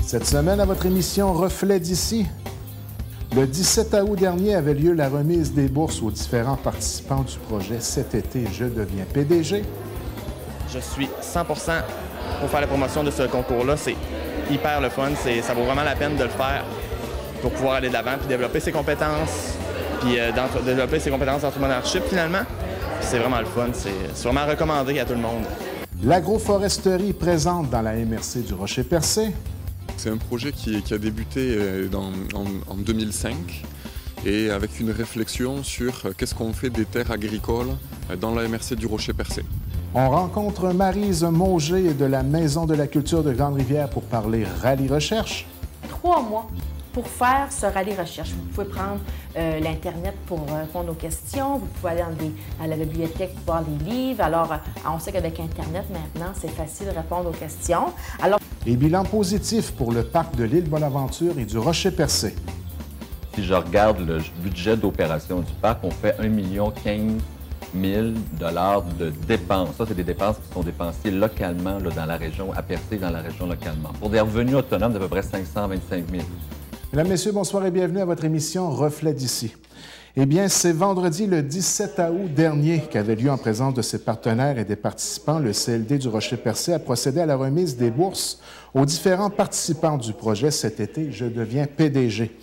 Cette semaine, à votre émission Reflet d'ici, le 17 août dernier avait lieu la remise des bourses aux différents participants du projet Cet été, je deviens PDG. Je suis 100% pour faire la promotion de ce concours-là. C'est hyper le fun. Ça vaut vraiment la peine de le faire pour pouvoir aller de l'avant puis développer ses compétences, puis développer ses compétences d'entrepreneurship finalement. C'est vraiment le fun. C'est vraiment recommandé à tout le monde. L'agroforesterie présente dans la MRC du Rocher-Percé. C'est un projet qui a débuté en 2005 et avec une réflexion sur qu'est-ce qu'on fait des terres agricoles dans la MRC du Rocher-Percé. On rencontre Maryse Mauger de la Maison de la culture de Grande-Rivière pour parler rallye recherche. 3 mois pour faire ce rallye recherche. Vous pouvez prendre l'Internet pour répondre aux questions. Vous pouvez aller à la bibliothèque pour voir les livres. Alors, on sait qu'avec Internet, maintenant, c'est facile de répondre aux questions. Alors, et bilan positif pour le parc de l'île Bonaventure et du Rocher-Percé. Si je regarde le budget d'opération du parc, on fait 1,15 million de dépenses. Ça, c'est des dépenses qui sont dépensées localement là, dans la région, à Percé, dans la région localement, pour des revenus autonomes d'à peu près 525 000. Mesdames, Messieurs, bonsoir et bienvenue à votre émission Reflet d'ici. Eh bien, c'est vendredi le 17 août dernier qu'avait lieu en présence de ses partenaires et des participants, le CLD du Rocher-Percé a procédé à la remise des bourses aux différents participants du projet Cet été, je deviens PDG.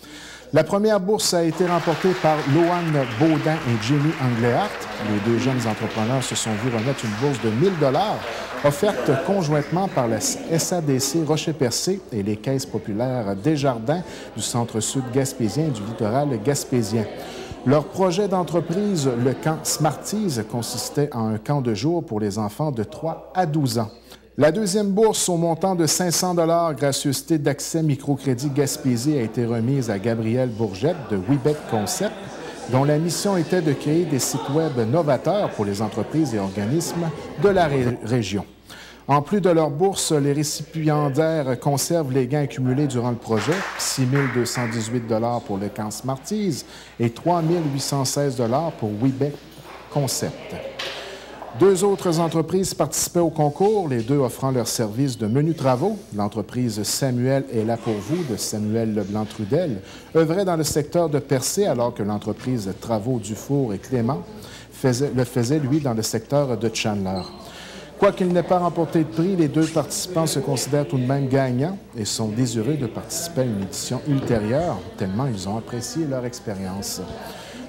La première bourse a été remportée par Loane Baudin et Jenny Angléart. Les deux jeunes entrepreneurs se sont vus remettre une bourse de 1 000 $ offerte conjointement par la SADC Rocher-Percé et les caisses populaires Desjardins du Centre-Sud gaspésien et du littoral gaspésien. Leur projet d'entreprise, le camp Smarties, consistait en un camp de jour pour les enfants de 3 à 12 ans. La deuxième bourse au montant de 500 $ gracieuseté d'Accès Microcrédit Gaspésie a été remise à Gabrielle Bourgette de Webec Concept, dont la mission était de créer des sites web novateurs pour les entreprises et organismes de la région. En plus de leur bourse, les récipiendaires conservent les gains accumulés durant le projet, 6 218 $ pour le camp Smarties et 3 816 $ pour Webec Concept. 2 autres entreprises participaient au concours, les deux offrant leurs services de menus travaux. L'entreprise Samuel est là pour vous de Samuel Leblanc-Trudel œuvrait dans le secteur de Percé, alors que l'entreprise Travaux Dufour et Clément le faisait, lui, dans le secteur de Chandler. Quoiqu'il n'ait pas remporté de prix, les deux participants se considèrent tout de même gagnants et sont désireux de participer à une édition ultérieure, tellement ils ont apprécié leur expérience.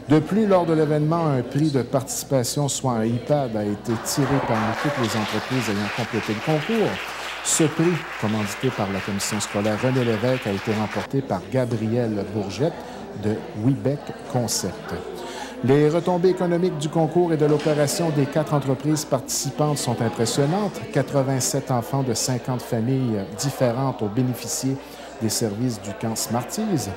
De plus, lors de l'événement, un prix de participation, soit un iPad, a été tiré parmi toutes les entreprises ayant complété le concours. Ce prix, commandité par la commission scolaire René Lévesque, a été remporté par Gabrielle Bourgette de Webec Concept. Les retombées économiques du concours et de l'opération des 4 entreprises participantes sont impressionnantes. 87 enfants de 50 familles différentes ont bénéficié des services du camp Smarties.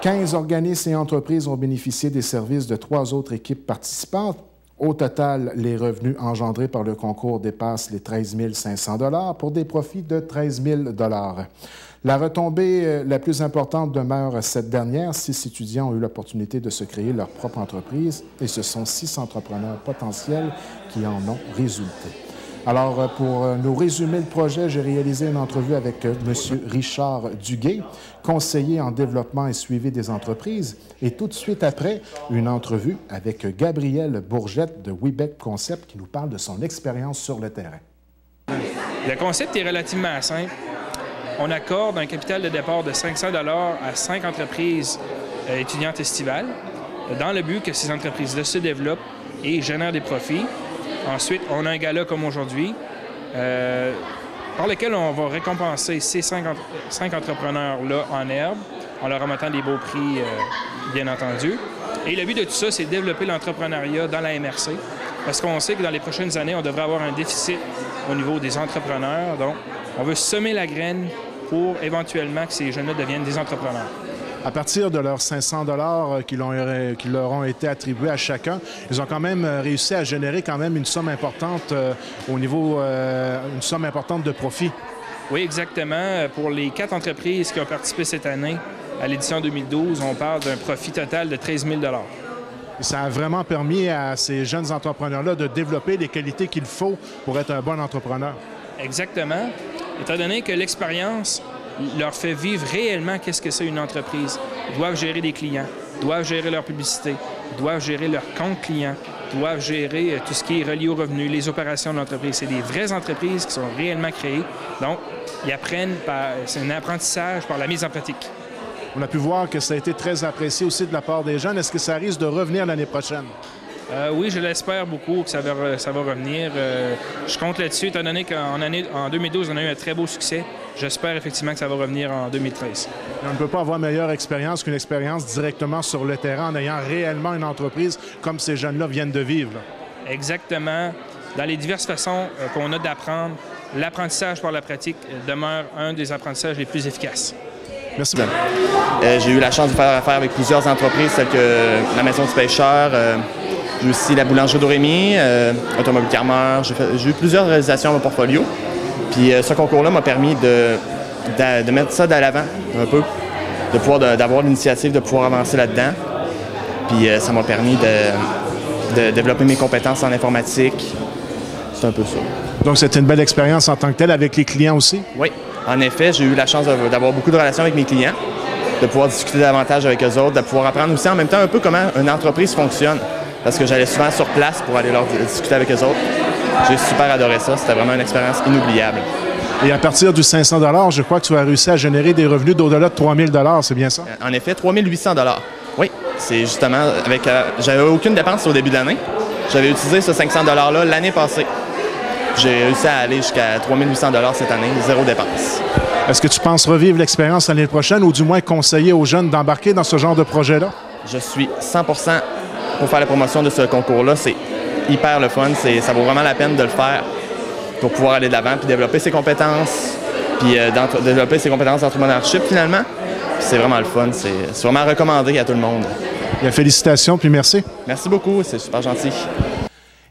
15 organismes et entreprises ont bénéficié des services de 3 autres équipes participantes. Au total, les revenus engendrés par le concours dépassent les 13 500 $ pour des profits de 13 000 $. La retombée la plus importante demeure cette dernière. 6 étudiants ont eu l'opportunité de se créer leur propre entreprise et ce sont 6 entrepreneurs potentiels qui en ont résulté. Alors, pour nous résumer le projet, j'ai réalisé une entrevue avec M. Richard Duguay, conseiller en développement et suivi des entreprises, et tout de suite après, une entrevue avec Gabrielle Bourgette de Webec Concept qui nous parle de son expérience sur le terrain. Le concept est relativement simple. On accorde un capital de départ de 500 $ à 5 entreprises étudiantes estivales, dans le but que ces entreprises-là se développent et génèrent des profits. Ensuite, on a un gala comme aujourd'hui, par lequel on va récompenser ces 5 entrepreneurs-là en herbe, en leur remettant des beaux prix, bien entendu. Et le but de tout ça, c'est de développer l'entrepreneuriat dans la MRC, parce qu'on sait que dans les prochaines années, on devrait avoir un déficit au niveau des entrepreneurs. Donc, on veut semer la graine pour éventuellement que ces jeunes-là deviennent des entrepreneurs. À partir de leurs 500 $ qui leur ont été attribués à chacun, ils ont quand même réussi à générer quand même une somme importante au niveau, une somme importante de profit. Oui, exactement. Pour les 4 entreprises qui ont participé cette année à l'édition 2012, on parle d'un profit total de 13 000 $. Et ça a vraiment permis à ces jeunes entrepreneurs-là de développer les qualités qu'il faut pour être un bon entrepreneur. Exactement. Étant donné que l'expérience leur fait vivre réellement qu'est-ce que c'est une entreprise. Ils doivent gérer des clients, doivent gérer leur publicité, doivent gérer leur compte client, doivent gérer tout ce qui est relié aux revenus, les opérations de l'entreprise. C'est des vraies entreprises qui sont réellement créées. Donc, ils apprennent c'est un apprentissage par la mise en pratique. On a pu voir que ça a été très apprécié aussi de la part des jeunes. Est-ce que ça risque de revenir l'année prochaine? Oui, je l'espère beaucoup que ça va revenir. Je compte là-dessus, étant donné qu'en 2012, on a eu un très beau succès. J'espère effectivement que ça va revenir en 2013. On ne peut pas avoir meilleure expérience qu'une expérience directement sur le terrain en ayant réellement une entreprise comme ces jeunes-là viennent de vivre. Là. Exactement. Dans les diverses façons qu'on a d'apprendre, l'apprentissage par la pratique demeure un des apprentissages les plus efficaces. Merci bien. J'ai eu la chance de faire affaire avec plusieurs entreprises telles que la Maison du pêcheur, j'ai aussi la boulangerie d'Orémy, Automobile Carmer. J'ai eu plusieurs réalisations dans mon portfolio. Puis ce concours-là m'a permis de mettre ça de l'avant un peu, d'avoir l'initiative de pouvoir avancer là-dedans. Puis ça m'a permis de développer mes compétences en informatique. C'est un peu ça. Donc c'était une belle expérience en tant que telle avec les clients aussi? Oui. En effet, j'ai eu la chance d'avoir beaucoup de relations avec mes clients, de pouvoir discuter davantage avec eux autres, de pouvoir apprendre aussi en même temps un peu comment une entreprise fonctionne. Parce que j'allais souvent sur place pour aller leur discuter avec eux autres. J'ai super adoré ça. C'était vraiment une expérience inoubliable. Et à partir du 500 $, je crois que tu as réussi à générer des revenus d'au-delà de 3 000 $, c'est bien ça? En effet, 3 800 $. Oui, c'est justement avec... j'avais aucune dépense au début de l'année. J'avais utilisé ce 500 $-là l'année passée. J'ai réussi à aller jusqu'à 3 800 $ cette année, zéro dépense. Est-ce que tu penses revivre l'expérience l'année prochaine ou du moins conseiller aux jeunes d'embarquer dans ce genre de projet-là? Je suis 100% pour faire la promotion de ce concours-là. C'est hyper le fun. Ça vaut vraiment la peine de le faire pour pouvoir aller de l'avant puis développer ses compétences, puis développer ses compétences d'entrepreneurship finalement. C'est vraiment le fun. C'est vraiment recommandé à tout le monde. Bien, félicitations puis merci. Merci beaucoup. C'est super gentil.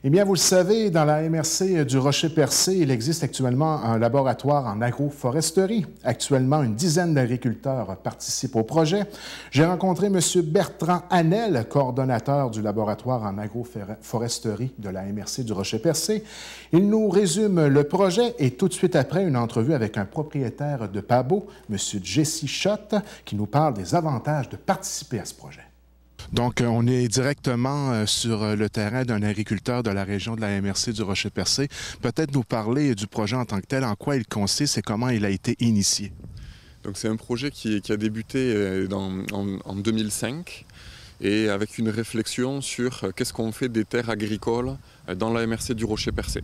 Eh bien, vous le savez, dans la MRC du Rocher-Percé, il existe actuellement un laboratoire en agroforesterie. Actuellement, une dizaine d'agriculteurs participent au projet. J'ai rencontré M. Bertrand Hanel, coordonnateur du laboratoire en agroforesterie de la MRC du Rocher-Percé. Il nous résume le projet et tout de suite après, une entrevue avec un propriétaire de Pabot, M. Jesse Schott, qui nous parle des avantages de participer à ce projet. Donc, on est directement sur le terrain d'un agriculteur de la région de la MRC du Rocher-Percé. Peut-être nous parler du projet en tant que tel, en quoi il consiste et comment il a été initié. Donc, c'est un projet qui a débuté en 2005 et avec une réflexion sur qu'est-ce qu'on fait des terres agricoles dans la MRC du Rocher-Percé.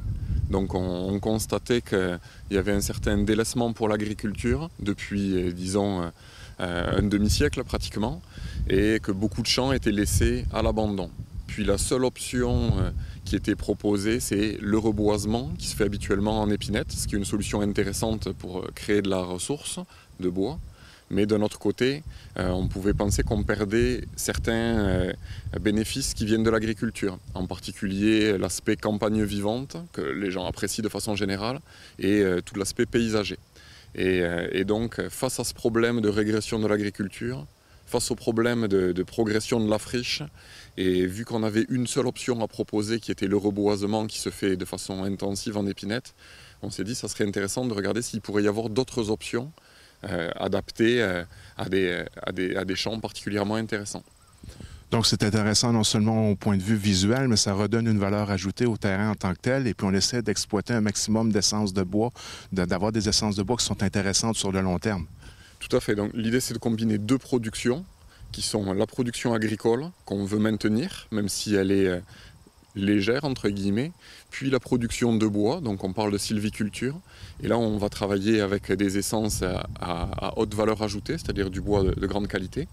Donc, on constatait qu'il y avait un certain délaissement pour l'agriculture depuis, disons, un demi-siècle pratiquement, et que beaucoup de champs étaient laissés à l'abandon. Puis la seule option qui était proposée, c'est le reboisement qui se fait habituellement en épinette, ce qui est une solution intéressante pour créer de la ressource de bois. Mais d'un autre côté, on pouvait penser qu'on perdait certains bénéfices qui viennent de l'agriculture, en particulier l'aspect campagne vivante, que les gens apprécient de façon générale, et tout l'aspect paysager. Et donc, face à ce problème de régression de l'agriculture, face au problème de progression de la friche, et vu qu'on avait une seule option à proposer qui était le reboisement qui se fait de façon intensive en épinette, on s'est dit que ça serait intéressant de regarder s'il pourrait y avoir d'autres options adaptées à des champs particulièrement intéressants. Donc, c'est intéressant non seulement au point de vue visuel, mais ça redonne une valeur ajoutée au terrain en tant que tel. Et puis, on essaie d'exploiter un maximum d'essences de bois, d'avoir des essences de bois qui sont intéressantes sur le long terme. Tout à fait. Donc, l'idée, c'est de combiner deux productions, qui sont la production agricole, qu'on veut maintenir, même si elle est légère, entre guillemets, puis la production de bois, donc on parle de sylviculture. Et là, on va travailler avec des essences à haute valeur ajoutée, c'est-à-dire du bois de grande qualité.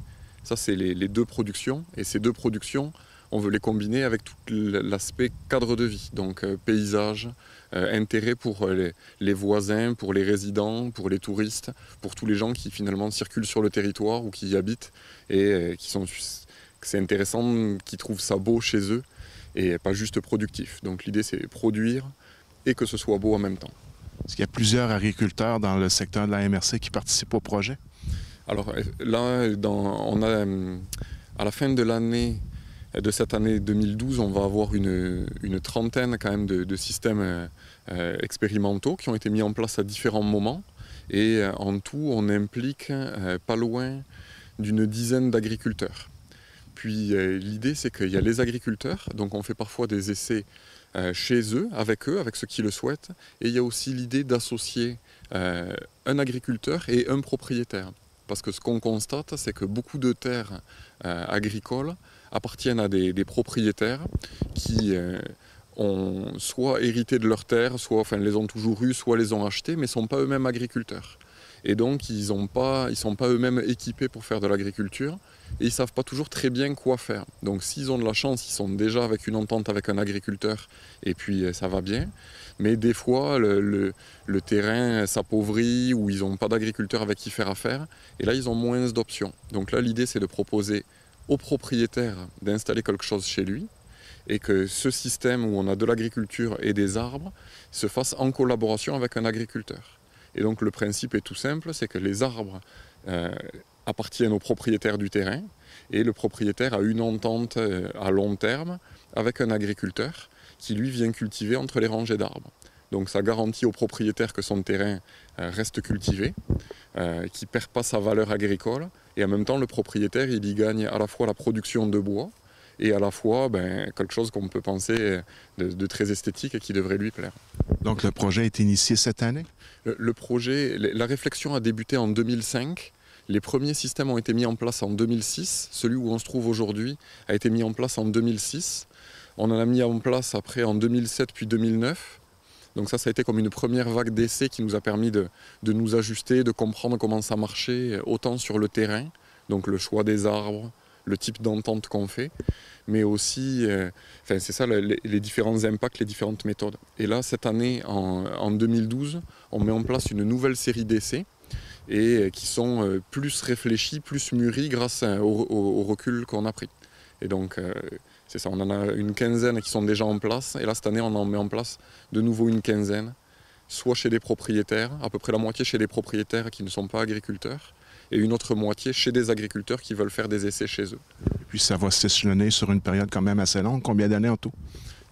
Ça, c'est les deux productions. Et ces deux productions, on veut les combiner avec tout l'aspect cadre de vie. Donc paysage, intérêt pour les voisins, pour les résidents, pour les touristes, pour tous les gens qui finalement circulent sur le territoire ou qui y habitent et c'est intéressant, qui trouvent ça beau chez eux et pas juste productif. Donc l'idée, c'est produire et que ce soit beau en même temps. Est-ce qu'il y a plusieurs agriculteurs dans le secteur de la MRC qui participent au projet? Alors là, on a, à la fin de l'année, de cette année 2012, on va avoir une trentaine quand même de systèmes expérimentaux qui ont été mis en place à différents moments. Et en tout, on implique pas loin d'une dizaine d'agriculteurs. Puis l'idée, c'est qu'il y a les agriculteurs, donc on fait parfois des essais chez eux, avec ceux qui le souhaitent. Et il y a aussi l'idée d'associer un agriculteur et un propriétaire. Parce que ce qu'on constate, c'est que beaucoup de terres agricoles appartiennent à des propriétaires qui ont soit hérité de leurs terres, soit les ont toujours eues, soit les ont achetées, mais ne sont pas eux-mêmes agriculteurs. Et donc, ils ne sont pas eux-mêmes équipés pour faire de l'agriculture et ils ne savent pas toujours très bien quoi faire. Donc, s'ils ont de la chance, ils sont déjà avec une entente avec un agriculteur et puis ça va bien. Mais des fois, le terrain s'appauvrit ou ils n'ont pas d'agriculteur avec qui faire affaire. Et là, ils ont moins d'options. Donc là, l'idée, c'est de proposer au propriétaire d'installer quelque chose chez lui et que ce système où on a de l'agriculture et des arbres se fasse en collaboration avec un agriculteur. Et donc le principe est tout simple, c'est que les arbres appartiennent au propriétaire du terrain et le propriétaire a une entente à long terme avec un agriculteur qui lui vient cultiver entre les rangées d'arbres. Donc ça garantit au propriétaire que son terrain reste cultivé, qu'il ne perd pas sa valeur agricole et en même temps le propriétaire il y gagne à la fois la production de bois et à la fois quelque chose qu'on peut penser de très esthétique et qui devrait lui plaire. Donc le projet est initié cette année? Le projet, la réflexion a débuté en 2005. Les premiers systèmes ont été mis en place en 2006. Celui où on se trouve aujourd'hui a été mis en place en 2006. On en a mis en place après en 2007 puis 2009. Donc ça a été comme une première vague d'essais qui nous a permis de nous ajuster, de comprendre comment ça marchait, autant sur le terrain, donc le choix des arbres, le type d'entente qu'on fait, mais aussi, c'est ça, les différents impacts, les différentes méthodes. Et là, cette année, en 2012, on met en place une nouvelle série d'essais et qui sont plus réfléchis, plus mûris grâce au recul qu'on a pris. Et donc, c'est ça, on en a une quinzaine qui sont déjà en place, et là, cette année, on en met en place de nouveau une quinzaine, soit chez des propriétaires, à peu près la moitié chez des propriétaires qui ne sont pas agriculteurs, et une autre moitié chez des agriculteurs qui veulent faire des essais chez eux. Et puis ça va s'échelonner sur une période quand même assez longue. Combien d'années en tout?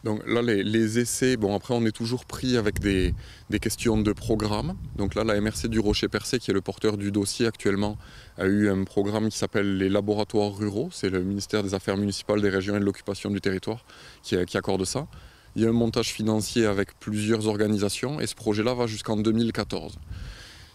Donc là, les essais, bon après on est toujours pris avec des questions de programme. Donc là, la MRC du Rocher-Percé, qui est le porteur du dossier actuellement, a eu un programme qui s'appelle les laboratoires ruraux. C'est le ministère des Affaires municipales, des régions et de l'occupation du territoire qui accorde ça. Il y a un montage financier avec plusieurs organisations et ce projet-là va jusqu'en 2014.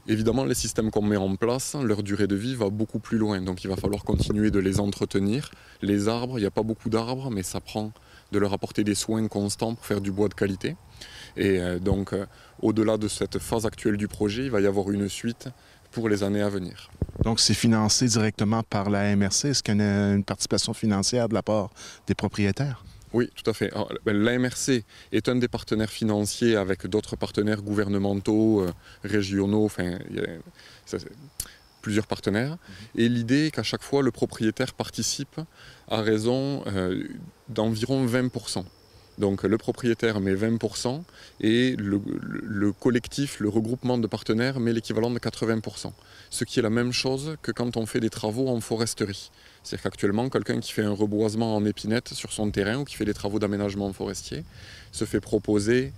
Évidemment, les systèmes qu'on met en place, leur durée de vie va beaucoup plus loin. Donc il va falloir continuer de les entretenir. Les arbres, il n'y a pas beaucoup d'arbres, mais ça prend de leur apporter des soins constants pour faire du bois de qualité. Et donc, au-delà de cette phase actuelle du projet, il va y avoir une suite pour les années à venir. Donc c'est financé directement par la MRC. Est-ce qu'il y a une participation financière de la part des propriétaires? Oui, tout à fait. L'AMRC est un des partenaires financiers avec d'autres partenaires gouvernementaux, régionaux, plusieurs partenaires. Et l'idée est qu'à chaque fois, le propriétaire participe à raison d'environ 20%. Donc le propriétaire met 20% et le collectif, le regroupement de partenaires met l'équivalent de 80%. Ce qui est la même chose que quand on fait des travaux en foresterie. C'est-à-dire qu'actuellement, quelqu'un qui fait un reboisement en épinette sur son terrain ou qui fait des travaux d'aménagement forestier se fait proposer,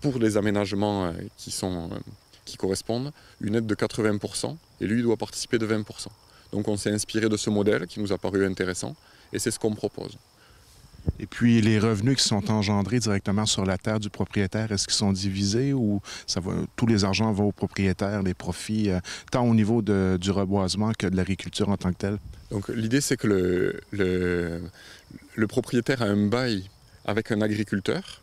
pour les aménagements qui correspondent, une aide de 80% et lui doit participer de 20%. Donc on s'est inspiré de ce modèle qui nous a paru intéressant et c'est ce qu'on propose. Et puis, les revenus qui sont engendrés directement sur la terre du propriétaire, est-ce qu'ils sont divisés ou tous les argents vont au propriétaire, les profits, tant au niveau du reboisement que de l'agriculture en tant que telle? Donc, l'idée, c'est que le propriétaire a un bail avec un agriculteur.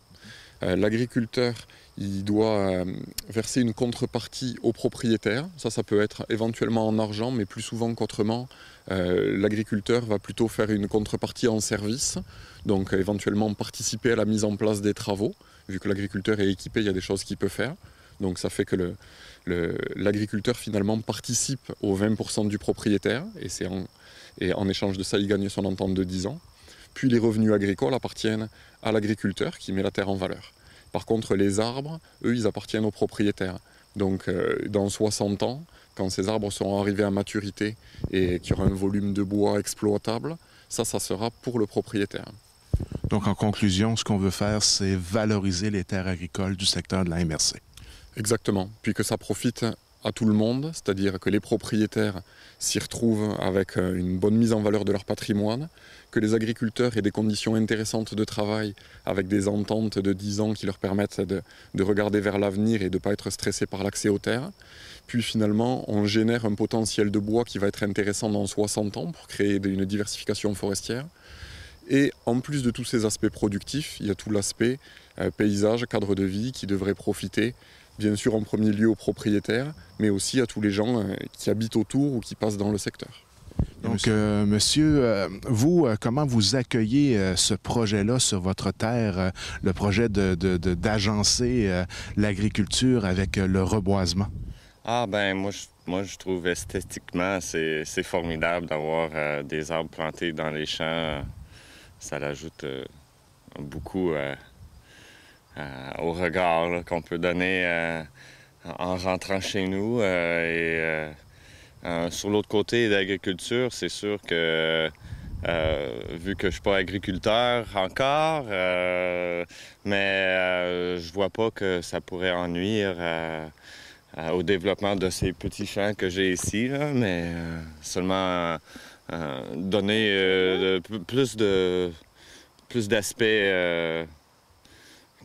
L'agriculteur, il doit verser une contrepartie au propriétaire. Ça peut être éventuellement en argent, mais plus souvent qu'autrement, l'agriculteur va plutôt faire une contrepartie en service, donc éventuellement participer à la mise en place des travaux. Vu que l'agriculteur est équipé, il y a des choses qu'il peut faire. Donc ça fait que l'agriculteur finalement participe aux 20% du propriétaire, et en échange de ça, il gagne son entente de 10 ans. Puis les revenus agricoles appartiennent à l'agriculteur qui met la terre en valeur. Par contre, les arbres, eux, ils appartiennent aux propriétaires. Donc, dans 60 ans, quand ces arbres seront arrivés à maturité et qu'il y aura un volume de bois exploitable, ça sera pour le propriétaire. Donc, en conclusion, ce qu'on veut faire, c'est valoriser les terres agricoles du secteur de la MRC. Exactement. Puis que ça profite à tout le monde, c'est-à-dire que les propriétaires s'y retrouvent avec une bonne mise en valeur de leur patrimoine, que les agriculteurs aient des conditions intéressantes de travail avec des ententes de 10 ans qui leur permettent de regarder vers l'avenir et de ne pas être stressés par l'accès aux terres. Puis finalement, on génère un potentiel de bois qui va être intéressant dans 60 ans pour créer une diversification forestière. Et en plus de tous ces aspects productifs, il y a tout l'aspect paysage, cadre de vie qui devrait profiter bien sûr en premier lieu aux propriétaires, mais aussi à tous les gens qui habitent autour ou qui passent dans le secteur. Donc, monsieur, vous, comment vous accueillez ce projet-là sur votre terre, le projet d'agencer l'agriculture avec le reboisement? Ah ben moi je trouve esthétiquement c'est formidable d'avoir des arbres plantés dans les champs. Ça l'ajoute beaucoup au regard qu'on peut donner en rentrant chez nous. Sur l'autre côté de l'agriculture, c'est sûr que vu que je suis pas agriculteur encore, mais je vois pas que ça pourrait ennuyer au développement de ces petits champs que j'ai ici, là, mais seulement donner plus d'aspect,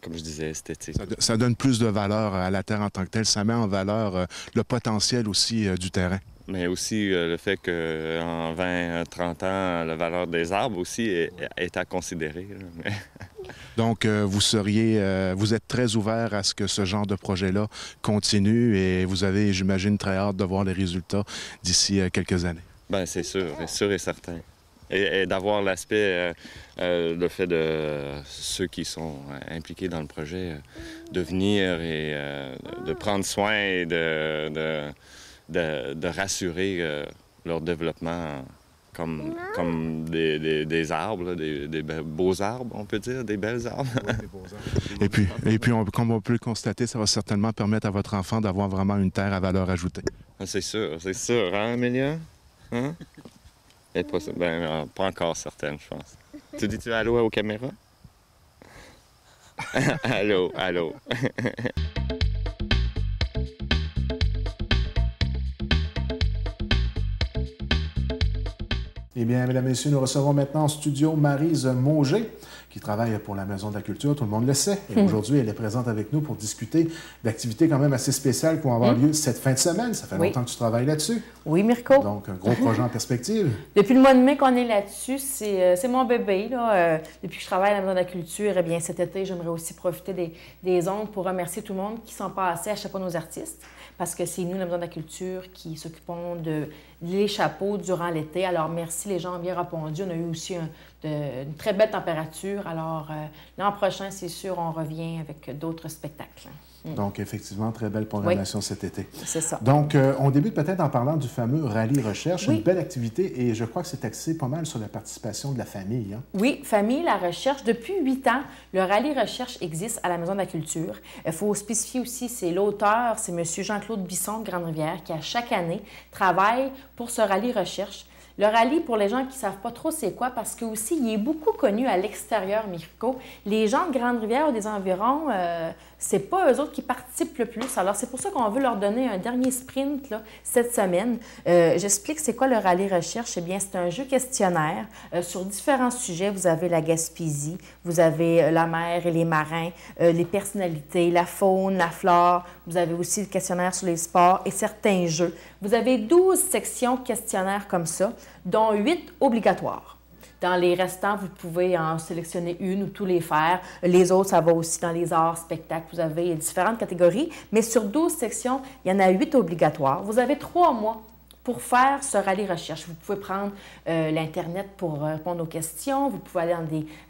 comme je disais, esthétique. Ça donne plus de valeur à la terre en tant que telle. Ça met en valeur le potentiel aussi du terrain. Mais aussi le fait qu'en 20-30 ans, la valeur des arbres aussi est à considérer. Donc, vous êtes très ouvert à ce que ce genre de projet-là continue et vous avez, j'imagine, très hâte de voir les résultats d'ici quelques années. Bien, c'est sûr et certain. Et d'avoir l'aspect, le fait de ceux qui sont impliqués dans le projet, de venir et de prendre soin et de rassurer leur développement comme des arbres, là, des beaux arbres, on peut dire, des belles arbres. Oui, des beaux arbres. Et puis comme on peut le constater, ça va certainement permettre à votre enfant d'avoir vraiment une terre à valeur ajoutée. C'est sûr, hein, Amélia? Hein? Pas encore certaine, je pense. Tu dis-tu allô aux caméras? Allô. Eh bien, mesdames et messieurs, nous recevons maintenant en studio Maryse Mauger, qui travaille pour la Maison de la Culture, tout le monde le sait. Et aujourd'hui, elle est présente avec nous pour discuter d'activités quand même assez spéciales qui vont avoir lieu cette fin de semaine. Ça fait longtemps que tu travailles là-dessus. Oui, Mirko. Donc, un gros projet en perspective. Depuis le mois de mai qu'on est là-dessus, c'est mon bébé. Là. Depuis que je travaille à la Maison de la Culture, eh bien, cet été, j'aimerais aussi profiter des ondes pour remercier tout le monde qui sont passés à chapeau nos artistes. Parce que c'est nous, la Maison de la Culture, qui s'occupons de les chapeaux durant l'été. Alors, merci, les gens ont bien répondu. On a eu aussi une très belle température. Alors, l'an prochain, c'est sûr, on revient avec d'autres spectacles. Donc, effectivement, très belle programmation cet été. C'est ça. Donc, on débute peut-être en parlant du fameux Rallye Recherche, une belle activité, et je crois que c'est axé pas mal sur la participation de la famille. Hein? Oui, famille, la recherche. Depuis 8 ans, le Rallye Recherche existe à la Maison de la Culture. Il faut spécifier aussi, c'est l'auteur, c'est M. Jean-Claude Bisson de Grande-Rivière, qui, à chaque année, travaille pour ce Rallye Recherche. Le rallye, pour les gens qui ne savent pas trop c'est quoi, parce que aussi, il est beaucoup connu à l'extérieur, Mirko. Les gens de Grande-Rivière ou des environs, c'est pas eux autres qui participent le plus. Alors, c'est pour ça qu'on veut leur donner un dernier sprint là, cette semaine. J'explique c'est quoi le Rallye Recherche. Eh bien, c'est un jeu questionnaire sur différents sujets. Vous avez la Gaspésie, vous avez la mer et les marins, les personnalités, la faune, la flore. Vous avez aussi le questionnaire sur les sports et certains jeux. Vous avez 12 sections questionnaires comme ça, dont 8 obligatoires. Dans les restants, vous pouvez en sélectionner une ou tous les faire. Les autres, ça va aussi dans les arts, spectacles. Vous avez différentes catégories, mais sur 12 sections, il y en a 8 obligatoires. Vous avez 3 mois pour faire ce Rallye Recherche. Vous pouvez prendre l'Internet pour répondre aux questions. Vous pouvez aller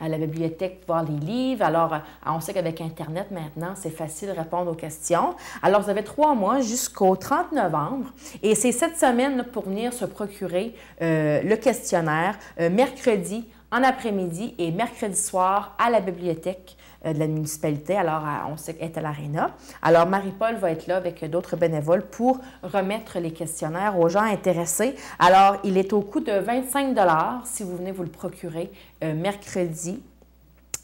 à la bibliothèque voir les livres. Alors, on sait qu'avec Internet, maintenant, c'est facile de répondre aux questions. Alors, vous avez 3 mois jusqu'au 30 novembre. Et c'est cette semaine là, pour venir se procurer le questionnaire mercredi en après-midi et mercredi soir à la bibliothèque de la municipalité. Alors, on sait qu'elle est à l'Aréna. Alors, Marie-Paul va être là avec d'autres bénévoles pour remettre les questionnaires aux gens intéressés. Alors, il est au coût de 25 $ si vous venez vous le procurer mercredi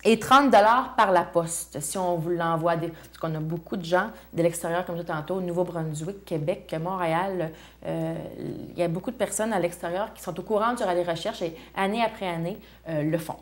Et 30 $ par la poste, si on vous l'envoie. Parce qu'on a beaucoup de gens de l'extérieur, comme je disais tantôt, Nouveau-Brunswick, Québec, Montréal. Il y a beaucoup de personnes à l'extérieur qui sont au courant du rallye recherche et année après année le font.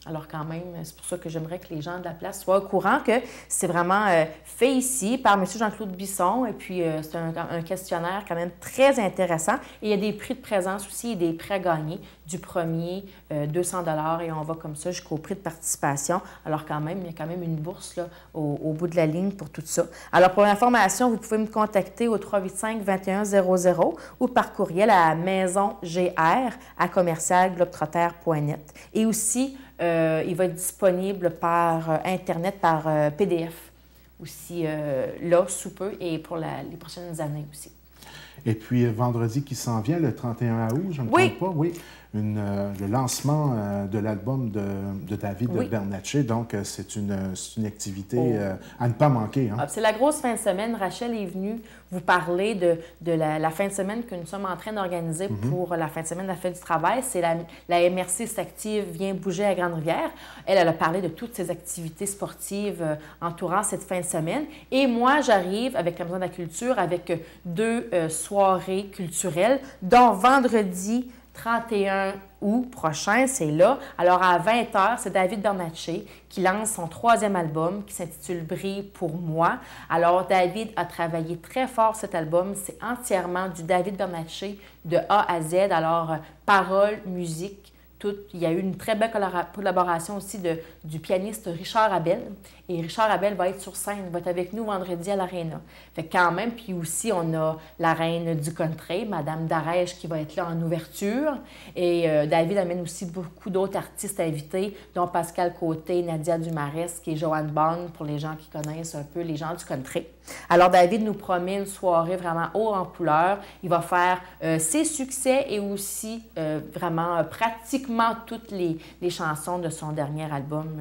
Alors quand même, c'est pour ça que j'aimerais que les gens de la place soient au courant que c'est vraiment fait ici par M. Jean-Claude Bisson. Et puis, c'est un questionnaire quand même très intéressant. Et il y a des prix de présence aussi et des prix à gagner. Du premier, 200 $ et on va comme ça jusqu'au prix de participation. Alors quand même, il y a quand même une bourse là, au bout de la ligne pour tout ça. Alors pour l'information, vous pouvez me contacter au 385-2100 ou par courriel à maisongr@commercialglobetrotter.net. Et aussi, il va être disponible par Internet, par PDF aussi, là, sous peu, et pour les prochaines années aussi. Et puis, vendredi qui s'en vient, le 31 août, je ne me trompe pas, oui, le lancement de l'album de David Bernatchez. Donc, c'est une activité à ne pas manquer. Hein? C'est la grosse fin de semaine. Rachel est venue vous parler de la fin de semaine que nous sommes en train d'organiser pour la fin de semaine de la Fête du travail. C'est la MRC s'active, vient bouger à Grande-Rivière. Elle a parlé de toutes ces activités sportives entourant cette fin de semaine. Et moi, j'arrive avec la Maison de la Culture avec 2 soirées culturelles, dont vendredi 31 août prochain, c'est là. Alors, à 20h, c'est David Bernatchez qui lance son 3e album qui s'intitule « Brille pour moi ». Alors, David a travaillé très fort cet album. C'est entièrement du David Bernatchez de A à Z. Alors, paroles, musique, tout. Il y a eu une très belle collaboration aussi du pianiste Richard Abel. Et Richard Abel va être sur scène, va être avec nous vendredi à l'Arena. Fait quand même, puis aussi, on a la reine du country, Madame Darèche, qui va être là en ouverture. Et David amène aussi beaucoup d'autres artistes invités, dont Pascal Côté, Nadia Dumarest, et Joanne Bond, pour les gens qui connaissent un peu les gens du country. Alors, David nous promet une soirée vraiment haut en couleur. Il va faire ses succès et aussi vraiment pratiquement toutes les chansons de son dernier album.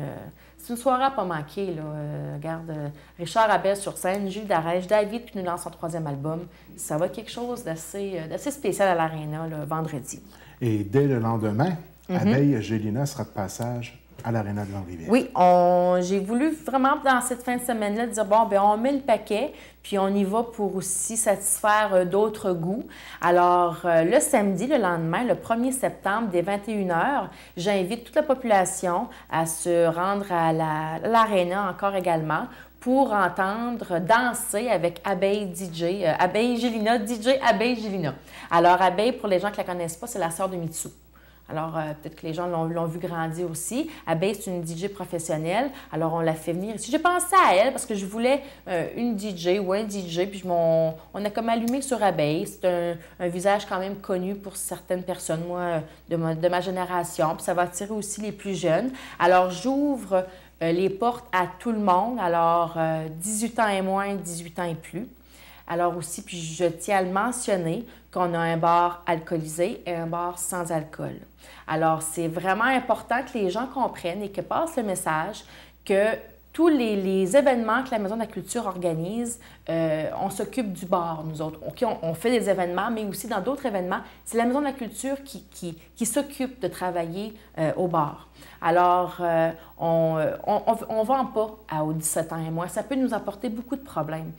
C'est une soirée à pas manquer. Là. Regarde, Richard Abel sur scène, Gilles Darèche, David qui nous lance son 3e album. Ça va être quelque chose d'assez spécial à l'Arena vendredi. Et dès le lendemain, Abeille Gélina sera de passage à l'Arena de Grande-Rivière. Oui, j'ai voulu vraiment, dans cette fin de semaine-là, dire, bon, bien, on met le paquet, puis on y va pour aussi satisfaire d'autres goûts. Alors, le samedi, le lendemain, le 1er septembre, dès 21h, j'invite toute la population à se rendre à l'Arena encore également pour entendre danser avec Abeille DJ, Abeille Gélina, DJ Abeille Gélina. Alors, Abeille, pour les gens qui ne la connaissent pas, c'est la sœur de Mitsou. Alors, peut-être que les gens l'ont vu grandir aussi. Abeille, c'est une DJ professionnelle. Alors, on l'a fait venir ici. J'ai pensé à elle parce que je voulais une DJ ou un DJ. Puis, on a comme allumé sur Abeille. C'est un visage quand même connu pour certaines personnes, moi, de ma génération. Puis, ça va attirer aussi les plus jeunes. Alors, j'ouvre les portes à tout le monde. Alors, 18 ans et moins, 18 ans et plus. Alors aussi, puis je tiens à le mentionner, qu'on a un bar alcoolisé et un bar sans alcool. Alors, c'est vraiment important que les gens comprennent et que passe le message que tous les événements que la Maison de la Culture organise, on s'occupe du bar, nous autres. On fait des événements, mais aussi dans d'autres événements, c'est la Maison de la Culture qui s'occupe de travailler au bar. Alors, on ne vend pas aux 17 ans et moins. Ça peut nous apporter beaucoup de problèmes.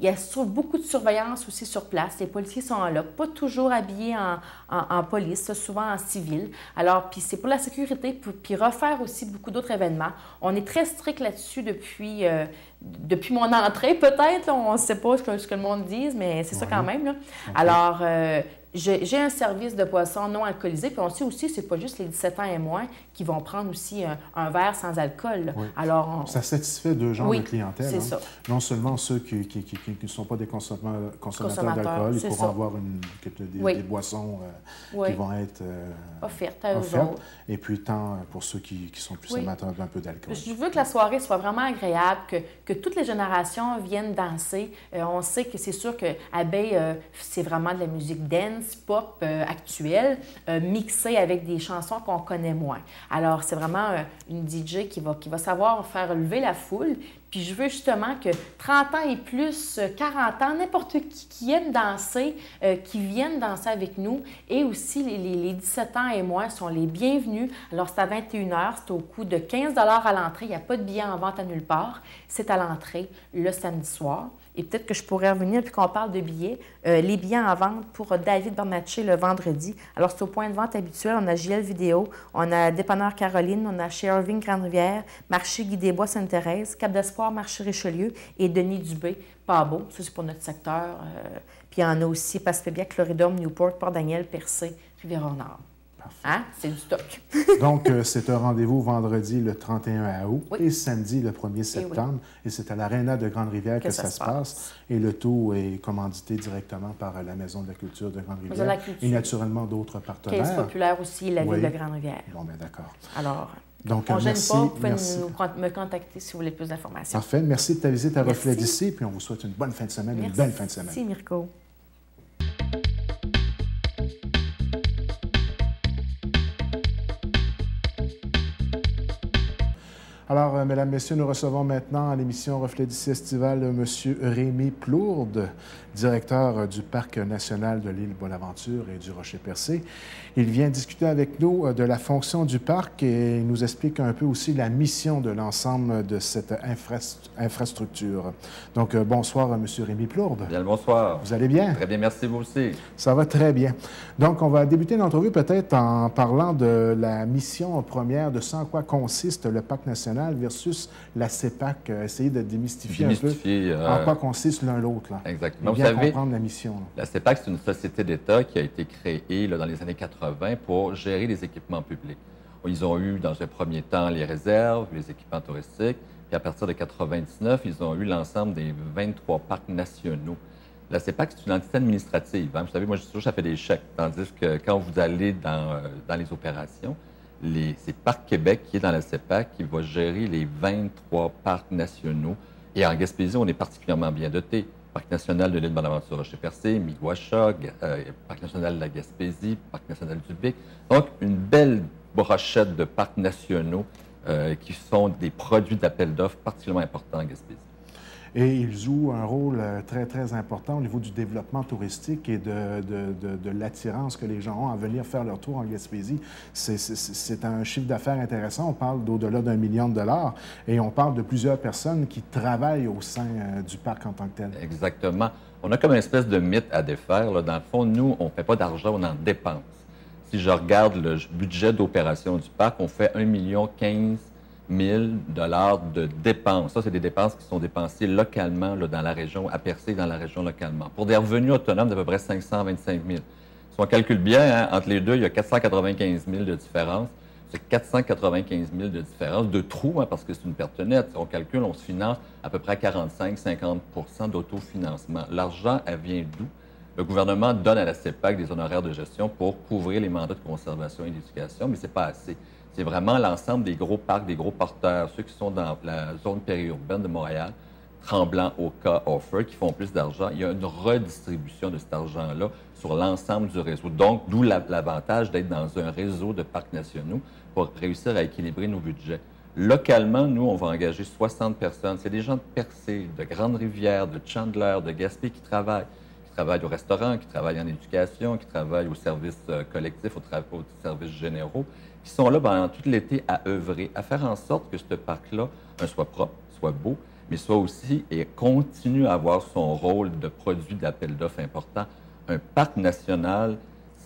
Il y a beaucoup de surveillance aussi sur place. Les policiers sont là, pas toujours habillés en police, souvent en civil. Alors, puis c'est pour la sécurité, puis refaire aussi beaucoup d'autres événements. On est très strict là-dessus depuis mon entrée, peut-être. On ne sait pas ce que le monde dise, mais c'est ça quand même. Là. Okay. Alors, j'ai un service de boissons non alcoolisées, puis on sait aussi que ce n'est pas juste les 17 ans et moins qui vont prendre aussi un verre sans alcool. Oui. Alors, ça satisfait 2 genres de clientèle. C'est ça. Non seulement ceux qui ne sont pas des consommateurs d'alcool, ils pourront avoir des boissons qui vont être offertes à eux autres. Et puis tant pour ceux qui sont plus amateurs d'un peu d'alcool. Je veux que la soirée soit vraiment agréable, que toutes les générations viennent danser. On sait que c'est sûr que Abeille, c'est vraiment de la musique dance. dance pop actuelle, mixée avec des chansons qu'on connaît moins. Alors, c'est vraiment une DJ qui va savoir faire lever la foule. Puis je veux justement que 30 ans et plus, 40 ans, n'importe qui aime danser, qui viennent danser avec nous. Et aussi, les 17 ans et moins sont les bienvenus. Alors, c'est à 21h, c'est au coût de 15 à l'entrée. Il n'y a pas de billets en vente à nulle part. C'est à l'entrée le samedi soir. Et peut-être que je pourrais revenir, puis qu'on parle de billets. Les billets en vente pour David Bernatchez le vendredi. Alors, c'est au point de vente habituel. On a JL Vidéo, on a Dépanneur Caroline, on a chez Irving Grande-Rivière, Marché Guy Desbois Sainte-Thérèse, Cap d'Espoir, Marché Richelieu et Denis Dubé, Pas-Beau. Ça, c'est pour notre secteur. Puis, il y en a aussi Passepébiac, Floridome, Newport, Port-Daniel, Percé, Rivière-au-Nord. Hein? C'est du stock. Donc, c'est un rendez-vous vendredi le 31 août oui. et samedi le 1er septembre. Et c'est à l'Aréna de Grande-Rivière que ça se passe. Et le tout est commandité directement par la Maison de la Culture de Grande-Rivière. Et naturellement d'autres partenaires. Caisse populaire aussi, la ville de Grande-Rivière. Bon, bien d'accord. Alors, donc, on ne gêne merci, pas. Vous pouvez me contacter si vous voulez plus d'informations. Parfait. Merci de ta visite à Reflet d'ici. Puis on vous souhaite une bonne fin de semaine, une belle fin de semaine. Merci, Mirko. Alors, mesdames, messieurs, nous recevons maintenant à l'émission Reflet d'ici estivale M. Rémi Plourde, directeur du Parc national de l'île Bonaventure et du Rocher-Percé. Il vient discuter avec nous de la fonction du parc et il nous explique un peu aussi la mission de l'ensemble de cette infrastructure. Donc, bonsoir, M. Rémi Plourde. Bien le bonsoir. Vous allez bien? Très bien, merci vous aussi. Ça va très bien. Donc, on va débuter l'entrevue peut-être en parlant de la mission première, de ce en quoi consiste le Parc national versus la CEPAC. Essayer de démystifier un peu en quoi consiste l'un l'autre. Exactement. Vous savez, comprendre la mission. La CEPAC, c'est une société d'État qui a été créée dans les années 80 pour gérer les équipements publics. Ils ont eu, dans un premier temps, les réserves, les équipements touristiques, puis à partir de 1999, ils ont eu l'ensemble des 23 parcs nationaux. La CEPAC, c'est une entité administrative. Vous savez, moi, je dis toujours que ça fait des chèques, tandis que quand vous allez dans les opérations, c'est Parc Québec qui est dans la CEPAC qui va gérer les 23 parcs nationaux. Et en Gaspésie, on est particulièrement bien doté. Parc national de l'île Bonaventure Rocher-Percé, Miguacha, Parc national de la Gaspésie, Parc national du Bic. Donc, une belle brochette de parcs nationaux qui sont des produits d'appel d'offres particulièrement importants en Gaspésie. Et ils jouent un rôle très, très important au niveau du développement touristique et de l'attirance que les gens ont à venir faire leur tour en Gaspésie. C'est un chiffre d'affaires intéressant. On parle d'au-delà d'1 million de dollars et on parle de plusieurs personnes qui travaillent au sein du parc en tant que tel. Exactement. On a comme une espèce de mythe à défaire. Là. Dans le fond, nous, on ne fait pas d'argent, on en dépense. Si je regarde le budget d'opération du parc, on fait 1,15 million de dépenses. Ça, c'est des dépenses qui sont dépensées localement là, dans la région, à Percé, dans la région localement. Pour des revenus autonomes d'à peu près 525 000. Si on calcule bien, entre les deux, il y a 495 000 de différence. C'est 495 000 de différence, de trous, parce que c'est une perte nette. Si on calcule, on se finance à peu près 45-50 d'autofinancement. L'argent, elle vient d'où? Le gouvernement donne à la CEPAC des honoraires de gestion pour couvrir les mandats de conservation et d'éducation, mais ce n'est pas assez. C'est vraiment l'ensemble des gros parcs, des gros porteurs, ceux qui sont dans la zone périurbaine de Montréal, Tremblant, Oka, Offer, qui font plus d'argent. Il y a une redistribution de cet argent-là sur l'ensemble du réseau. Donc, d'où l'avantage d'être dans un réseau de parcs nationaux pour réussir à équilibrer nos budgets. Localement, nous, on va engager 60 personnes. C'est des gens de Percé, de Grande-Rivière, de Chandler, de Gaspé qui travaillent au restaurant, qui travaillent en éducation, qui travaillent au service collectif, aux services généraux, qui sont là pendant tout l'été à œuvrer, à faire en sorte que ce parc-là soit propre, soit beau, mais soit aussi et continue à avoir son rôle de produit d'appel d'offres important. Un parc national,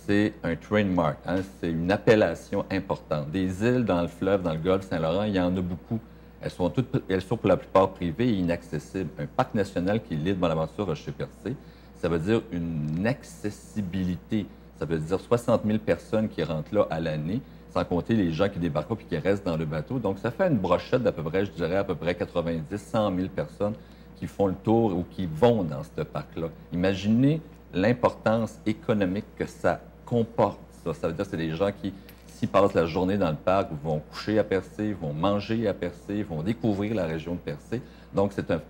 c'est un trademark, c'est une appellation importante. Des îles dans le fleuve, dans le golfe Saint-Laurent, il y en a beaucoup. Elles sont pour la plupart privées et inaccessibles. Un parc national qui est l'île Bonaventure Rocher-Percé, ça veut dire une accessibilité. Ça veut dire 60 000 personnes qui rentrent là à l'année, sans compter les gens qui débarquent et qui restent dans le bateau. Donc, ça fait une brochette d'à peu près, je dirais, à peu près 90-100 000 personnes qui font le tour ou qui vont dans ce parc-là. Imaginez l'importance économique que ça comporte. Ça veut dire que c'est des gens qui ici passent la journée dans le parc, vont coucher à Percé, vont manger à Percé, vont découvrir la région de Percé. Donc, c'est un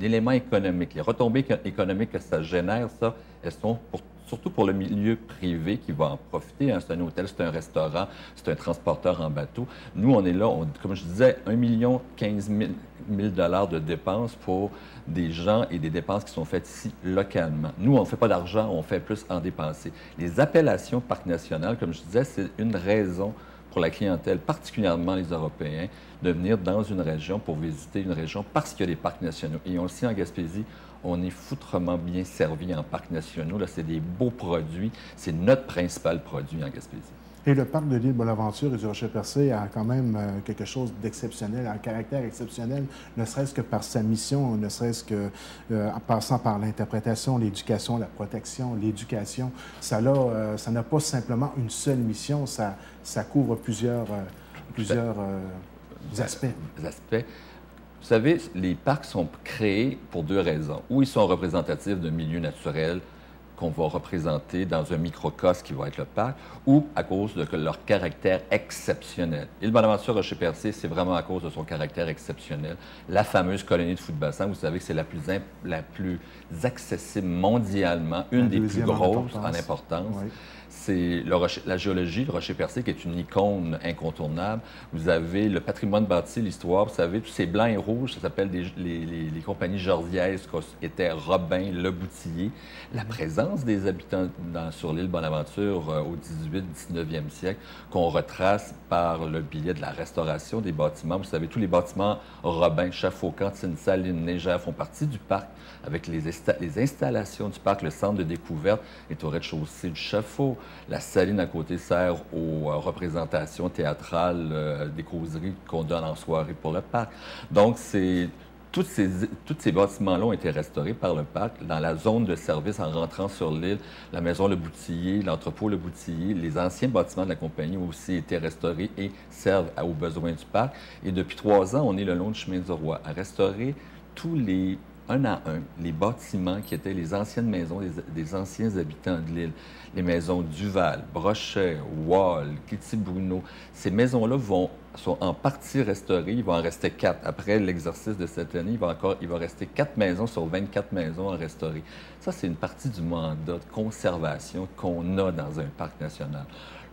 élément économique. Les retombées économiques que ça génère, ça, elles sont surtout pour le milieu privé qui va en profiter. Hein. C'est un hôtel, c'est un restaurant, c'est un transporteur en bateau. Nous, on est là, comme je disais, 1,15 million de dépenses pour des gens et des dépenses qui sont faites ici localement. Nous, on ne fait pas d'argent, on fait plus en dépenser. Les appellations parc national, comme je disais, c'est une raison pour la clientèle, particulièrement les Européens, de venir dans une région pour visiter une région parce qu'il y a des parcs nationaux. Et on le sait en Gaspésie, on est foutrement bien servi en parcs nationaux. Là, c'est des beaux produits. C'est notre principal produit en Gaspésie. Et le parc de l'île Bonaventure et du Rocher-Percé a quand même quelque chose d'exceptionnel, un caractère exceptionnel, ne serait-ce que par sa mission, ne serait-ce que en passant par l'interprétation, l'éducation, la protection, l'éducation. Ça n'a pas simplement une seule mission, ça couvre plusieurs aspects. Vous savez, les parcs sont créés pour deux raisons. Ou ils sont représentatifs d'un milieu naturel qu'on va représenter dans un microcosme qui va être le parc, ou à cause de leur caractère exceptionnel. Île Bonaventure Rocher-Percé, c'est vraiment à cause de son caractère exceptionnel. La fameuse colonie de foot-bassin, vous savez que c'est la plus accessible mondialement, une des plus grosses en importance. Oui. C'est la géologie, le Rocher-Percé, qui est une icône incontournable. Vous avez le patrimoine bâti, l'histoire. Vous savez, tous ces blancs et rouges, ça s'appelle les compagnies georgiaises, étaient Robin, Le Boutillier. La présence des habitants sur l'île Bonaventure au 18-19e siècle, qu'on retrace par le biais de la restauration des bâtiments. Vous savez, tous les bâtiments Robin, Chaffaut, Cantine, Saline, Négère font partie du parc, avec les installations du parc. Le centre de découverte est au rez-de-chaussée du Chaffaut. La Saline à côté sert aux représentations théâtrales des causeries qu'on donne en soirée pour le parc. Donc, tous ces bâtiments-là ont été restaurés par le parc dans la zone de service en rentrant sur l'île. La maison Le Boutillier, l'entrepôt Le Boutillier, les anciens bâtiments de la compagnie ont aussi été restaurés et servent aux besoins du parc. Et depuis 3 ans, on est le long du chemin du roi à restaurer un à un, les bâtiments qui étaient les anciennes maisons des anciens habitants de l'île. Les maisons Duval, Brochet, Wall, Kitty-Bruno. Ces maisons-là sont en partie restaurées. Il va en rester 4. Après l'exercice de cette année, il va rester 4 maisons sur 24 maisons à restaurer. Ça, c'est une partie du mandat de conservation qu'on a dans un parc national.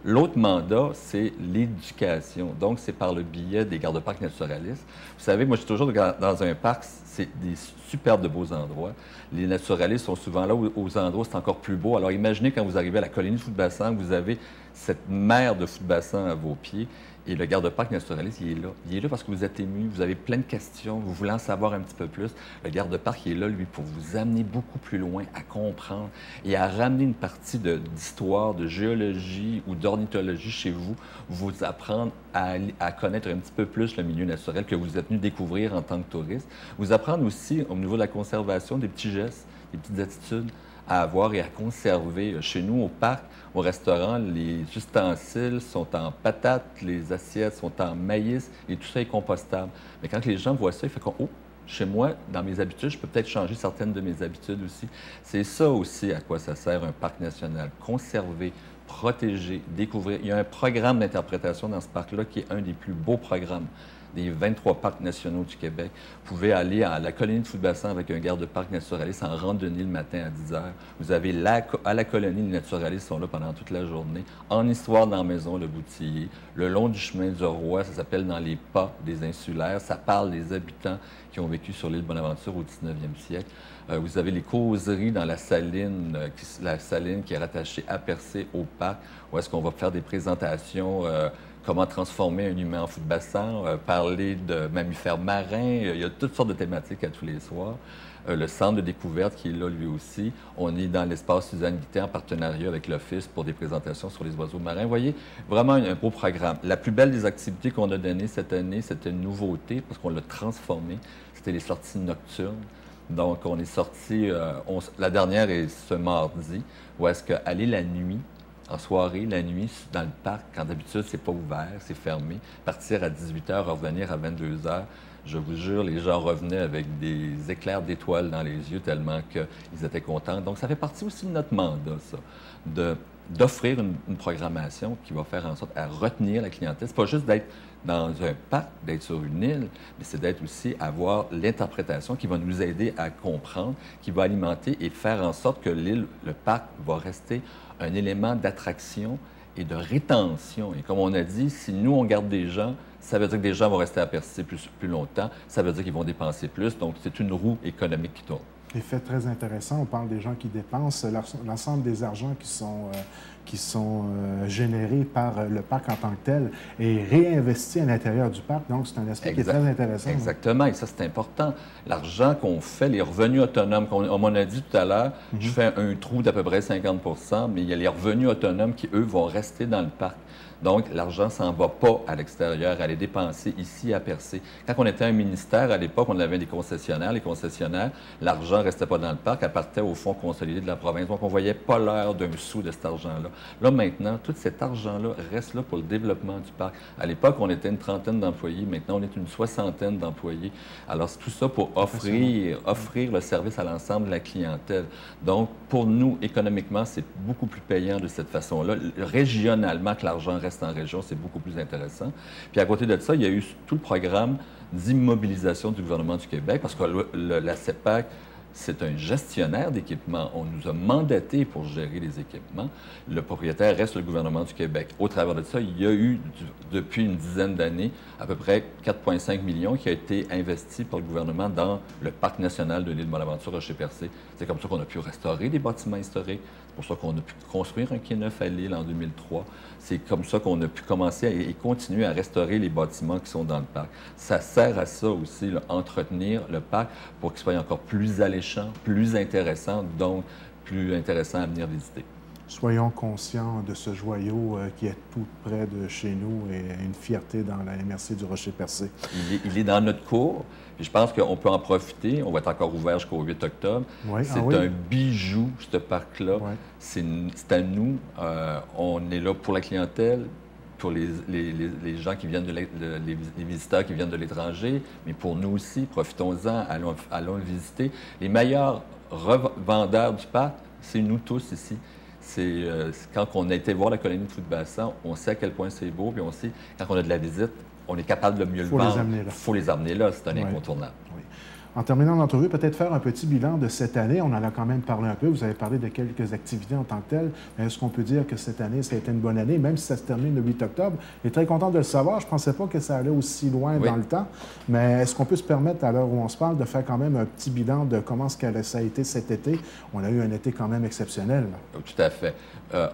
L'autre mandat, c'est l'éducation. Donc, c'est par le biais des gardes-parcs naturalistes. Vous savez, moi, je suis toujours dans un parc, c'est des superbes de beaux endroits. Les naturalistes sont souvent là aux endroits où c'est encore plus beau. Alors, imaginez quand vous arrivez à la colonie de foot-bassin, vous avez cette mer de foot-bassin à vos pieds. Et le garde-parc naturaliste, il est là. Il est là parce que vous êtes ému, vous avez plein de questions, vous voulez en savoir un petit peu plus. Le garde-parc, il est là, lui, pour vous amener beaucoup plus loin, à comprendre et à ramener une partie d'histoire, de géologie ou d'ornithologie chez vous, vous apprendre à connaître un petit peu plus le milieu naturel que vous êtes venu découvrir en tant que touriste. Vous apprendre aussi, au niveau de la conservation, des petits gestes, des petites attitudes à avoir et à conserver. Chez nous, au parc, au restaurant, les ustensiles sont en patates, les assiettes sont en maïs et tout ça est compostable. Mais quand les gens voient ça, ils font « Oh, chez moi, dans mes habitudes, je peux peut-être changer certaines de mes habitudes aussi. » C'est ça aussi à quoi ça sert un parc national. Conserver, protéger, découvrir. Il y a un programme d'interprétation dans ce parc-là qui est un des plus beaux programmes des 23 parcs nationaux du Québec. Vous pouvez aller à la colonie de foot-bassin avec un garde-parc naturaliste en randonnée le matin à 10 h. Vous avez à la colonie, les naturalistes sont là pendant toute la journée. En histoire dans la maison, Le Boutillier. Le long du chemin du roi, ça s'appelle Dans les pas des insulaires. Ça parle des habitants qui ont vécu sur l'île Bonaventure au 19e siècle. Vous avez les causeries dans la Saline qui est rattachée à Percé au parc, où est-ce qu'on va faire des présentations comment transformer un humain en foot-bassin, parler de mammifères marins. Il y a toutes sortes de thématiques à tous les soirs. Le centre de découverte qui est là, lui aussi. On est dans l'espace Suzanne Guittet en partenariat avec l'Office pour des présentations sur les oiseaux marins. Vous voyez, vraiment un beau programme. La plus belle des activités qu'on a données cette année, c'était une nouveauté parce qu'on l'a transformée. C'était les sorties nocturnes. Donc, on est sorti, la dernière est ce mardi, où est-ce qu'aller la nuit, en soirée, la nuit, dans le parc, quand d'habitude, c'est pas ouvert, c'est fermé. Partir à 18 h, revenir à 22 h, je vous jure, les gens revenaient avec des éclairs d'étoiles dans les yeux tellement qu'ils étaient contents. Donc, ça fait partie aussi de notre mandat, ça, de d'offrir une programmation qui va faire en sorte à retenir la clientèle. C'est pas juste d'être dans un parc, d'être sur une île, mais c'est d'être aussi avoir l'interprétation qui va nous aider à comprendre, qui va alimenter et faire en sorte que l'île, le parc, va rester un élément d'attraction et de rétention. Et comme on a dit, si nous, on garde des gens, ça veut dire que des gens vont rester à Percé plus longtemps, ça veut dire qu'ils vont dépenser plus, donc c'est une roue économique qui tourne. Effet très intéressant. On parle des gens qui dépensent, l'ensemble des argents qui sont générés par le parc en tant que tel et réinvestis à l'intérieur du parc. Donc, c'est un aspect qui est très intéressant. Exactement, et ça, c'est important. L'argent qu'on fait, les revenus autonomes, comme on a dit tout à l'heure, je fais un trou d'à peu près 50 %, mais il y a les revenus autonomes qui, eux, vont rester dans le parc. Donc, l'argent ne s'en va pas à l'extérieur, elle est dépensée ici à Percé. Quand on était un ministère, à l'époque, on avait des concessionnaires. Les concessionnaires, l'argent ne restait pas dans le parc, elle partait au fonds consolidé de la province. Donc, on ne voyait pas l'heure d'un sou de cet argent-là. Là, maintenant, tout cet argent-là reste là pour le développement du parc. À l'époque, on était une trentaine d'employés. Maintenant, on est une soixantaine d'employés. Alors, c'est tout ça pour offrir le service à l'ensemble de la clientèle. Donc, pour nous, économiquement, c'est beaucoup plus payant de cette façon-là. Régionalement, que l'argent reste en région, c'est beaucoup plus intéressant. Puis à côté de ça, il y a eu tout le programme d'immobilisation du gouvernement du Québec, parce que la CEPAC, c'est un gestionnaire d'équipements. On nous a mandatés pour gérer les équipements. Le propriétaire reste le gouvernement du Québec. Au travers de ça, il y a eu, depuis une dizaine d'années, à peu près 4,5 millions qui a été investi par le gouvernement dans le parc national de l'île Bonaventure-Rocher-Percé. C'est comme ça qu'on a pu restaurer des bâtiments historiques. C'est pour ça qu'on a pu construire un quai neuf à l'île en 2003. C'est comme ça qu'on a pu commencer et continuer à restaurer les bâtiments qui sont dans le parc. Ça sert à ça aussi, là, entretenir le parc pour qu'il soit encore plus alléchant, plus intéressant, donc plus intéressant à venir visiter. Soyons conscients de ce joyau qui est tout près de chez nous et une fierté dans la MRC du Rocher-Percé. Il est dans notre cours. Puis je pense qu'on peut en profiter. On va être encore ouvert jusqu'au 8 octobre. Oui, c'est un bijou, ce parc-là. Oui. C'est à nous. On est là pour la clientèle, pour les gens qui viennent les visiteurs qui viennent de l'étranger, mais pour nous aussi. Profitons-en, allons le visiter. Les meilleurs revendeurs du parc, c'est nous tous ici. C'est quand on a été voir la colonie de Fou-de-Bassan, on sait à quel point c'est beau, puis on sait, quand on a de la visite, on est capable de mieux le vendre. Il faut les amener là, c'est un incontournable. Oui. En terminant l'entrevue, peut-être faire un petit bilan de cette année. On en a quand même parlé un peu. Vous avez parlé de quelques activités en tant que telles. Est-ce qu'on peut dire que cette année, ça a été une bonne année, même si ça se termine le 8 octobre? Je suis très content de le savoir. Je ne pensais pas que ça allait aussi loin dans le temps. Mais est-ce qu'on peut se permettre, à l'heure où on se parle, de faire quand même un petit bilan de comment ça a été cet été? On a eu un été quand même exceptionnel. Tout à fait.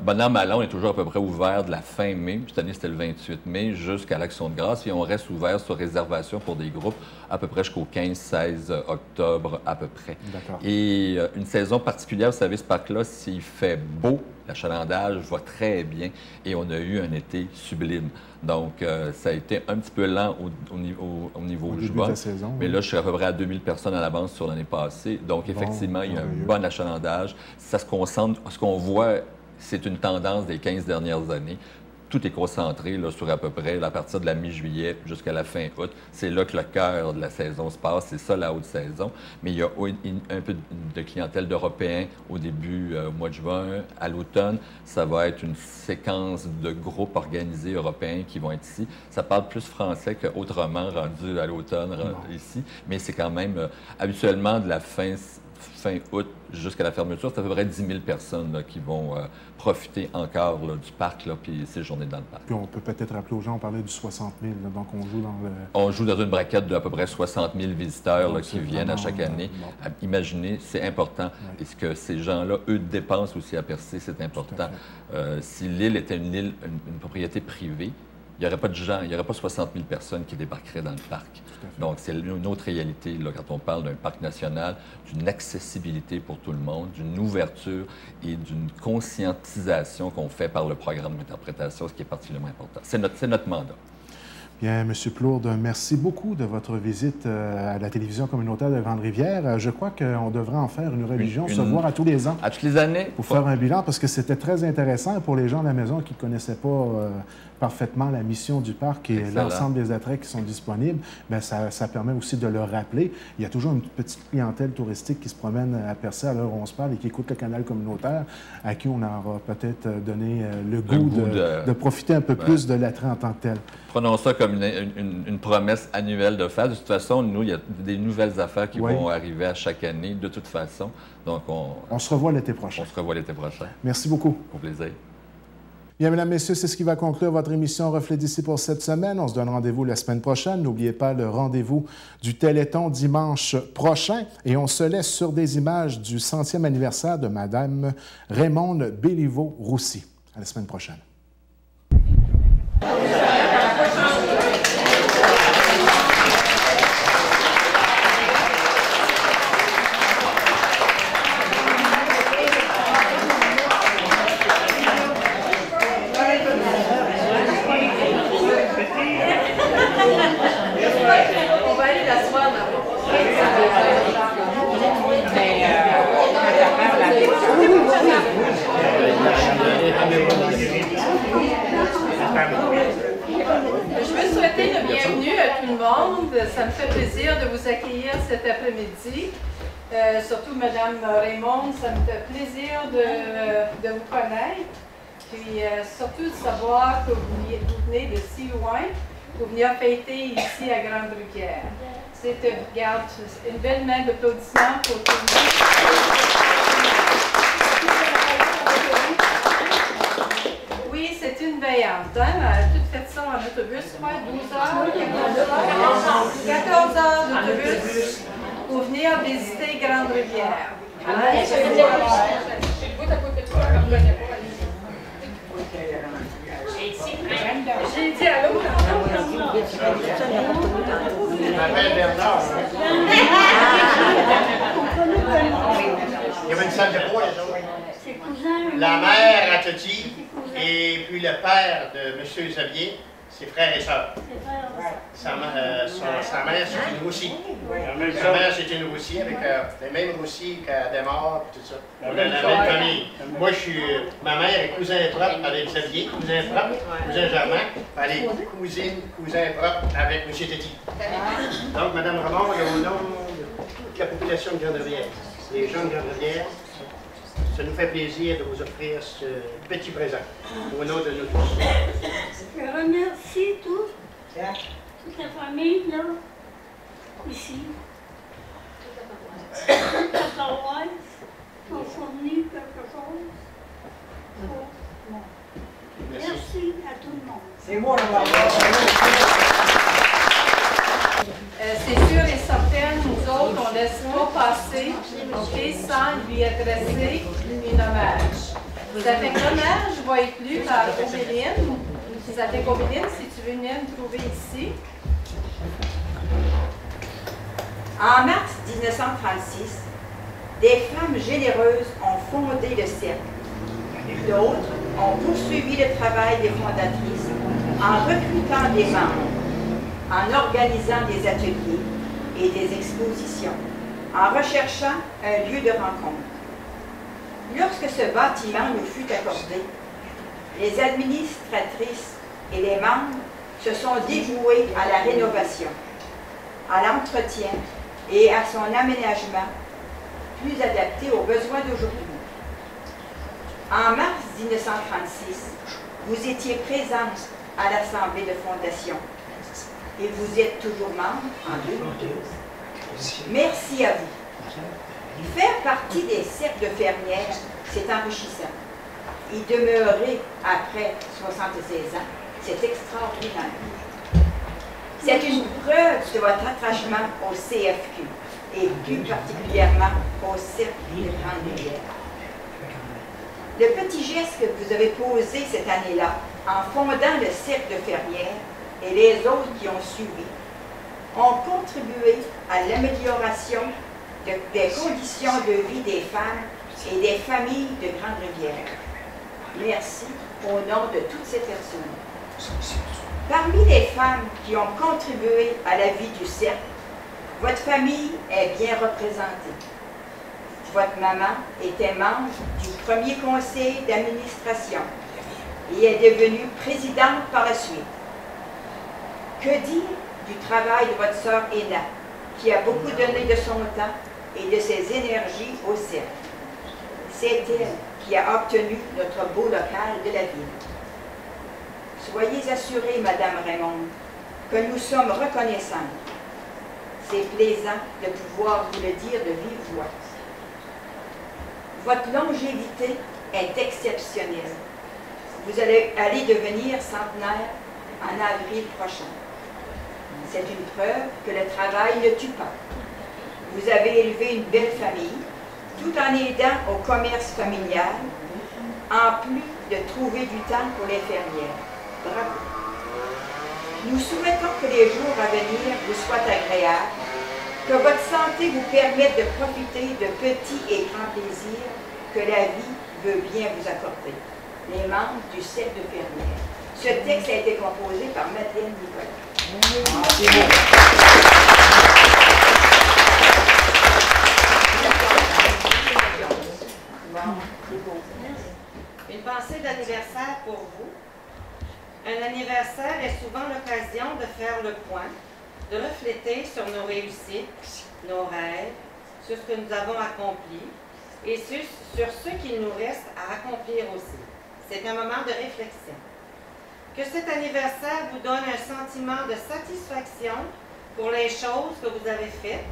Bon an, mal an, on est toujours à peu près ouvert de la fin mai. Cette année, c'était le 28 mai jusqu'à l'Action de grâce. Et on reste ouvert sur réservation pour des groupes à peu près jusqu'au 15-16 octobre à peu près. Et une saison particulière, vous savez, ce parc-là, s'il fait beau, l'achalandage va très bien et on a eu un été sublime. Donc, ça a été un petit peu lent au niveau juin. Mais là, je suis à peu près à 2000 personnes à l'avance sur l'année passée. Donc, effectivement, il y a un bon achalandage. Ça se concentre, ce qu'on voit, c'est une tendance des 15 dernières années. Tout est concentré là, sur à peu près à partir de la mi-juillet jusqu'à la fin août. C'est là que le cœur de la saison se passe. C'est ça, la haute saison. Mais il y a un peu de clientèle d'Européens au début, au mois de juin. À l'automne, ça va être une séquence de groupes organisés européens qui vont être ici. Ça parle plus français qu'autrement rendu à l'automne ici. Mais c'est quand même habituellement de la fin août jusqu'à la fermeture, c'est à peu près 10 000 personnes là, qui vont profiter encore là, du parc là, puis séjourner dans le parc. Puis on peut peut-être rappeler aux gens, on parlait du 60 000, là, donc on joue dans le... On joue dans une braquette d'à peu près 60 000 visiteurs là, qui viennent à chaque année. Imaginez, c'est important. Et ce que ces gens-là, eux, dépensent aussi à Percé, c'est important. Si l'île était une propriété privée, il n'y aurait pas de gens, il n'y aurait pas 60 000 personnes qui débarqueraient dans le parc. Donc, c'est une autre réalité, là, quand on parle d'un parc national, d'une accessibilité pour tout le monde, d'une ouverture et d'une conscientisation qu'on fait par le programme d'interprétation, ce qui est particulièrement important. C'est notre mandat. Bien, M. Plourde, merci beaucoup de votre visite à la télévision communautaire de Grande-Rivière. Je crois qu'on devrait en faire une religion, se voir à tous les ans. À toutes les années. Pour faire un bilan, parce que c'était très intéressant pour les gens à la maison qui ne connaissaient pas parfaitement la mission du parc et l'ensemble des attraits qui sont disponibles. Bien, ça permet aussi de le rappeler. Il y a toujours une petite clientèle touristique qui se promène à Percé à l'heure où on se parle et qui écoute le canal communautaire, à qui on aura peut-être donné le goût de profiter un peu plus de l'attrait en tant que tel. Prenons ça comme une promesse annuelle de faire. De toute façon, nous, il y a des nouvelles affaires qui vont arriver à chaque année, de toute façon. Donc, on se revoit l'été prochain. On se revoit l'été prochain. Merci beaucoup. Au plaisir. Bien, mesdames, messieurs, c'est ce qui va conclure votre émission Reflet d'ici pour cette semaine. On se donne rendez-vous la semaine prochaine. N'oubliez pas le rendez-vous du Téléthon dimanche prochain. Et on se laisse sur des images du 100e anniversaire de Mme Raymonde Béliveau-Roussy. À la semaine prochaine. Ça me fait plaisir de vous accueillir cet après-midi. Surtout Mme Raymonde, ça me fait plaisir de vous connaître. Puis surtout de savoir que vous venez de si loin pour venir fêter ici à Grande-Rivière. C'est une belle main d'applaudissements pour tout le monde. Oui, c'est une veillante. Hein? Elle a tout fait ça en autobus, 12 heures, 14 heures d'autobus pour venir visiter Grande-Rivière. J'ai dit allô. Je m'appelle Bernard. Il y avait une salle de bois, les autres. La mère à Toti et puis le père de M. Xavier, ses frères et sœurs. Sa mère, c'était une Roussi. Sa mère, c'était une Roussi avec les mêmes Roussi qu'à Desmaures et tout ça. On a la même famille. Moi, ma mère est cousin propre avec Xavier, cousin propre, cousin Germain. Elle est cousin propre avec M. Teti. Donc, Mme Ramon est au nom de toute la population de Grande-Rivière. Les gens de Grande-Rivière, ça nous fait plaisir de vous offrir ce petit présent au nom de nous tous. Je remercie toute la famille là, ici. Toute la paroisse ont fourni quelque chose. Merci à tout le monde. C'est moi, c'est sûr et certain, nous autres, on ne laisse pas passer sans lui adresser un hommage. Cet hommage va être lu par Obéline. Ça fait Obéline, si tu veux venir me trouver ici. En mars 1936, des femmes généreuses ont fondé le cercle. D'autres ont poursuivi le travail des fondatrices en recrutant des membres, en organisant des ateliers et des expositions, en recherchant un lieu de rencontre. Lorsque ce bâtiment nous fut accordé, les administratrices et les membres se sont dévoués à la rénovation, à l'entretien et à son aménagement plus adapté aux besoins d'aujourd'hui. En mars 1936, vous étiez présente à l'Assemblée de fondation et vous êtes toujours membre en 2012. Merci à vous. Faire partie des cercles de fermières, c'est enrichissant. Y demeurer après 76 ans, c'est extraordinaire. C'est une preuve de votre attachement au CFQ et plus particulièrement au cercle de Grande-Rivière. Le petit geste que vous avez posé cette année-là en fondant le cercle de fermières et les autres qui ont suivi ont contribué à l'amélioration des conditions de vie des femmes et des familles de Grande-Rivière. Merci au nom de toutes ces personnes. Parmi les femmes qui ont contribué à la vie du cercle, votre famille est bien représentée. Votre maman était membre du premier conseil d'administration et est devenue présidente par la suite. Que dire du travail de votre sœur Ena, qui a beaucoup donné de son temps et de ses énergies au cercle? C'est elle qui a obtenu notre beau local de la ville. Soyez assurée, Madame Raymond, que nous sommes reconnaissantes. C'est plaisant de pouvoir vous le dire de vive voix. Votre longévité est exceptionnelle. Vous allez devenir centenaire en avril prochain. C'est une preuve que le travail ne tue pas. Vous avez élevé une belle famille, tout en aidant au commerce familial, en plus de trouver du temps pour les fermières. Bravo. Nous souhaitons que les jours à venir vous soient agréables, que votre santé vous permette de profiter de petits et grands plaisirs que la vie veut bien vous accorder. Les membres du cercle de fermières. Ce texte a été composé par Madeleine Nicolas. Une pensée d'anniversaire pour vous. Un anniversaire est souvent l'occasion de faire le point, de refléter sur nos réussites, nos rêves, sur ce que nous avons accompli et sur ce qu'il nous reste à accomplir aussi. C'est un moment de réflexion. Que cet anniversaire vous donne un sentiment de satisfaction pour les choses que vous avez faites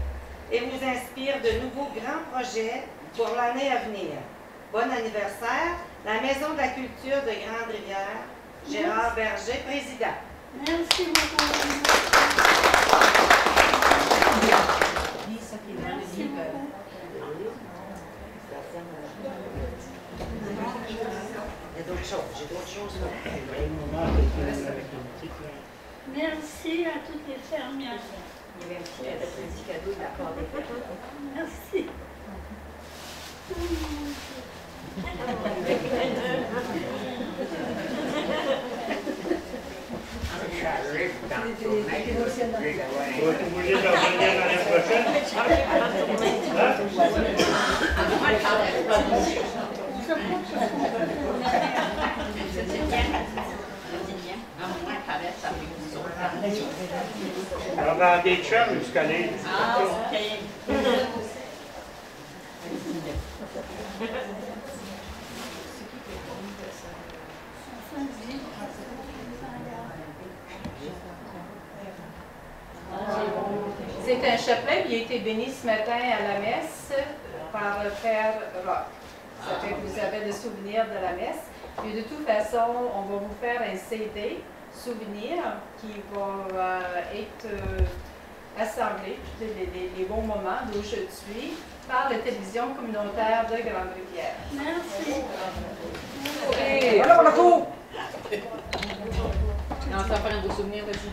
et vous inspire de nouveaux grands projets pour l'année à venir. Bon anniversaire, la Maison de la Culture de Grande-Rivière, Gérard Berger, président. Merci beaucoup. Merci beaucoup. Il y a d'autres choses, j'ai d'autres choses. Merci à toutes les fermières. Il y avait un petit cadeau de la part des fermières. Merci. On va des chums jusqu'à l'île. Ah, ok. C'est un chapelet qui a été béni ce matin à la messe par le frère Roch. Ça fait que vous avez le souvenir de la messe. Et de toute façon, on va vous faire un CD souvenir qui va être assemblé, les bons moments d'aujourd'hui, par la télévision communautaire de Grande-Rivière. Merci. Et... Voilà pour la cour! Non, ça va faire un beau souvenir, vas-y.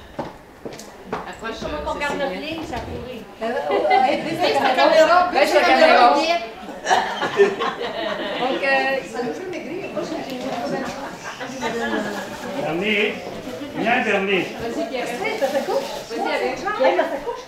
Approche. Comment on garde notre ligne, ça pourrit. C'est la caméra. Ben, c'est la caméra. Donc, ça nous fait maigrir. Dernier. Viens, dernier. Vas-y, Pierre. Vas-y, ça couche. Vas-y, avec Jean. Pierre, ça couche.